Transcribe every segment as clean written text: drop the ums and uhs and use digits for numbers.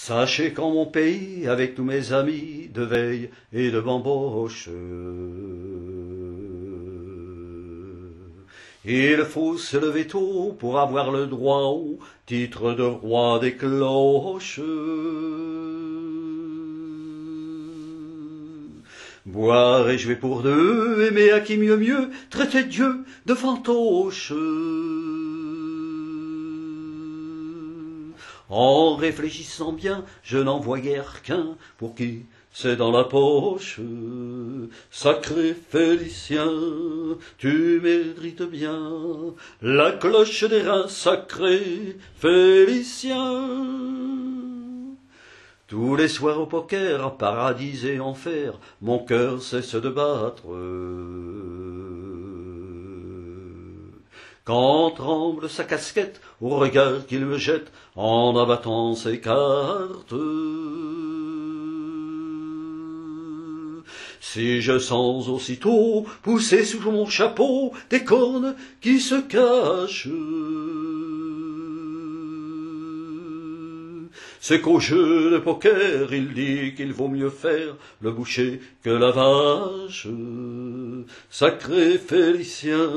Sachez qu'en mon pays, avec tous mes amis de veille et de bamboche, il faut se lever tôt pour avoir le droit au titre de roi des cloches. Boire et jouer pour deux, aimer à qui mieux, traiter Dieu de fantoche. En réfléchissant bien, je n'en vois guère qu'un pour qui c'est dans la poche. Sacré Félicien, tu mérites bien la cloche des reins, sacré Félicien. Tous les soirs au poker, paradis et enfer, mon cœur cesse de battre. Quand tremble sa casquette au regard qu'il me jette en abattant ses cartes. Si je sens aussitôt pousser sous mon chapeau des cornes qui se cachent, c'est qu'au jeu de poker, il dit qu'il vaut mieux faire le boucher que la vache. Sacré Félicien,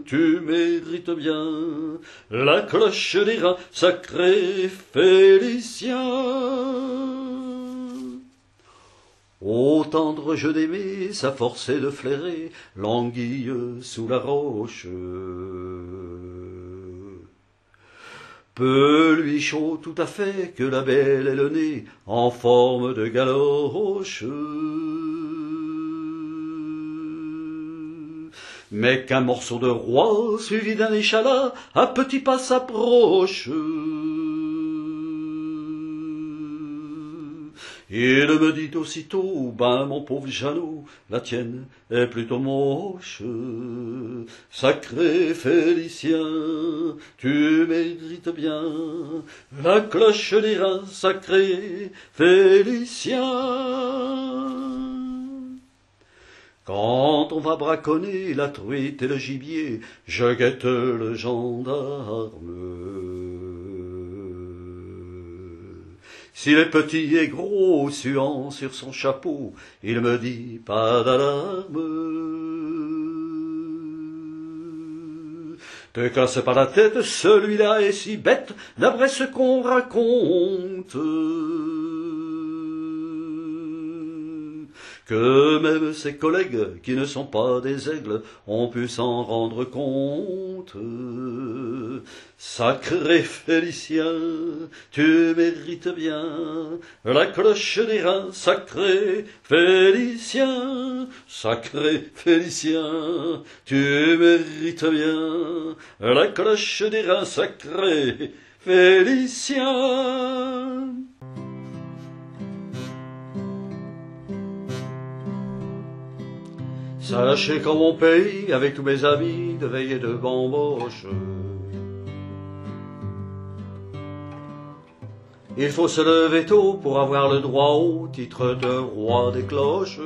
tu mérites bien la cloche des reins, sacré Félicien. Ô tendre jeu d'aimer, sa force est de flairer l'anguille sous la roche. Peu lui chaud tout à fait que la belle ait le nez en forme de galoche. Mais qu'un morceau de roi suivi d'un échalas à petits pas s'approche. Il me dit aussitôt, ben mon pauvre Jeannot, la tienne est plutôt moche. Sacré Félicien, tu mérites bien la cloche des reins, sacré Félicien. Quand on va braconner la truite et le gibier, je guette le gendarme. S'il est petit et gros, suant sur son chapeau, il me dit pas d'alarme. Te casse pas la tête, celui-là est si bête, d'après ce qu'on raconte, que même ses collègues, qui ne sont pas des aigles, ont pu s'en rendre compte. Sacré Félicien, tu mérites bien la cloche des reins, sacré Félicien. Sacré Félicien, tu mérites bien la cloche des reins, sacré Félicien. Sachez qu'en mon pays, avec tous mes amis de veille et de bamboche, il faut se lever tôt pour avoir le droit au titre de roi des cloches.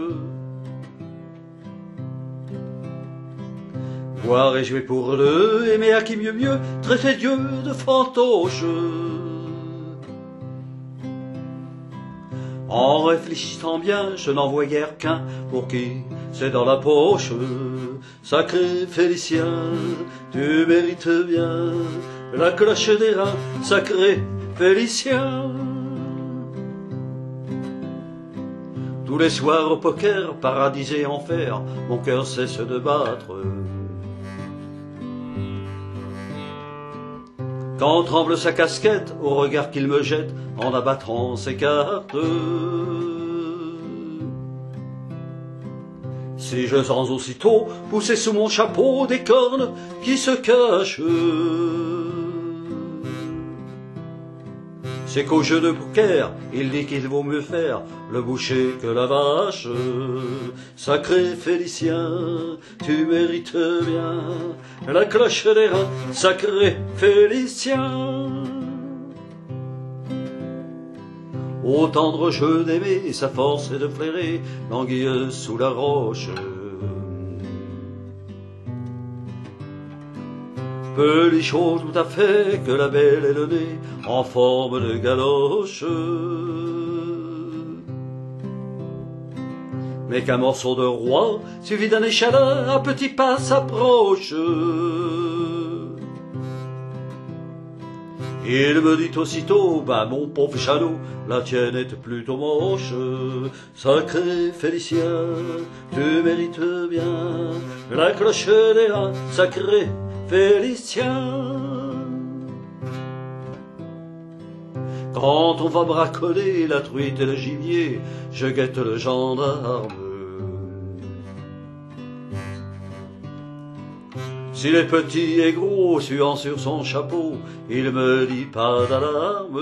Boire et jouer pour deux, aimer à qui mieux, traiter Dieu de fantoche. En réfléchissant bien, je n'en vois guère qu'un pour qui c'est dans la poche. Sacré Félicien, tu mérites bien la cloche des reins, sacré Félicien. Tous les soirs au poker, paradis et enfer, mon cœur cesse de battre. Quand tremble sa casquette au regard qu'il me jette en abattant ses cartes. Si je sens aussitôt pousser sous mon chapeau des cornes qui se cachent, c'est qu'au jeu de poker, il dit qu'il vaut mieux faire le boucher que la vache. Sacré Félicien, tu mérites bien la cloche des reins, sacré Félicien. Ô tendre jeu d'aimer, sa force est de flairer l'anguille sous la roche. Pelichon tout à fait, que la belle ait le nez en forme de galoche. Mais qu'un morceau de roi, suivi d'un échalas, à petits pas s'approche. Il me dit aussitôt, bah mon pauvre Chalot, la tienne est plutôt moche. Sacré Félicien, tu mérites bien la cloche des reins, sacré Félicien. Quand on va bracoler la truite et le gibier, je guette le gendarme. S'il est petit et gros, suant sur son chapeau, il me dit pas d'alarme.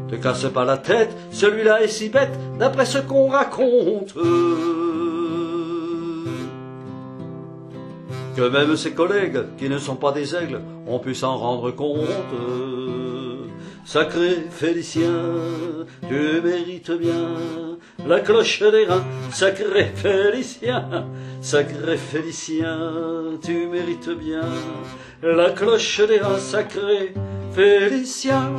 Te casse pas la tête, celui-là est si bête, d'après ce qu'on raconte, que même ses collègues, qui ne sont pas des aigles, ont pu s'en rendre compte. Sacré Félicien, tu mérites bien la cloche des reins, sacré Félicien, sacré Félicien, tu mérites bien la cloche des reins, sacré Félicien.